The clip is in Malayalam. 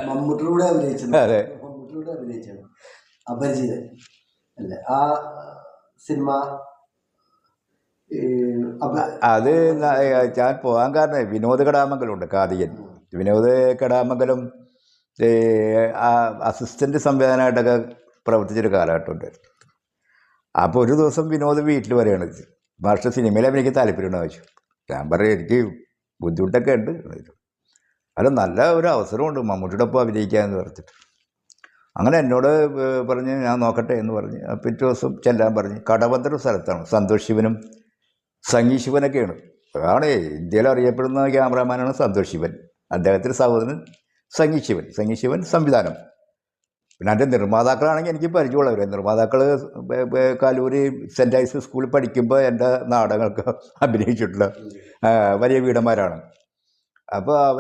മമ്മൂട്ടിലൂടെ അഭിനയിച്ചത്. അതെ, മമ്മൂട്ടിലൂടെ അഭിനയിച്ചാണ് അപരിചിതൻ അല്ലേ ആ സിനിമ. അത് ഞാൻ പോകാൻ കാരണം വിനോദ് കടാമംഗലുണ്ട്, കാതികൻ. വിനോദ് കടാമംഗലം ആ അസിസ്റ്റൻ്റ് സംവിധാനമായിട്ടൊക്കെ പ്രവർത്തിച്ചൊരു കാലഘട്ടമുണ്ട്. അപ്പോൾ ഒരു ദിവസം വിനോദ് വീട്ടിൽ വരികയാണ്. മാസ്റ്റർ സിനിമയിൽ എനിക്ക് താല്പര്യമുണ്ടെന്ന് ചോദിച്ചു. ഞാൻ പറയും എനിക്ക് ബുദ്ധിമുട്ടൊക്കെ ഉണ്ട്. അല്ല, നല്ല ഒരു അവസരമുണ്ട് മമ്മൂട്ടിയുടെ ഒപ്പം അഭിനയിക്കാമെന്ന് പറഞ്ഞിട്ട്. അങ്ങനെ എന്നോട് പറഞ്ഞ് ഞാൻ നോക്കട്ടെ എന്ന് പറഞ്ഞ് പിറ്റേ ദിവസം ചെല്ലാൻ പറഞ്ഞ്. കടവന്തര സ്ഥലത്താണ്. സന്തോഷ് ശിവനും സംഗീ ശിവനൊക്കെയാണ്. അതാണ് ഇന്ത്യയിൽ അറിയപ്പെടുന്ന ക്യാമറാമാനാണ് സന്തോഷ് ശിവൻ. അദ്ദേഹത്തിൻ്റെ സഹോദരൻ സംഗീ ശിവൻ. സംഗീ ശിവൻ സംവിധാനം. പിന്നെ എൻ്റെ നിർമ്മാതാക്കളാണെങ്കിൽ എനിക്ക് പരിചയമുള്ളവർ. നിർമ്മാതാക്കൾ കലൂരി സെൻറ്റ് ഐസസ് സ്കൂളിൽ പഠിക്കുമ്പോൾ എൻ്റെ നാടകങ്ങൾക്ക് അഭിനയിച്ചിട്ടുള്ള വലിയ വീടന്മാരാണ്. അപ്പോൾ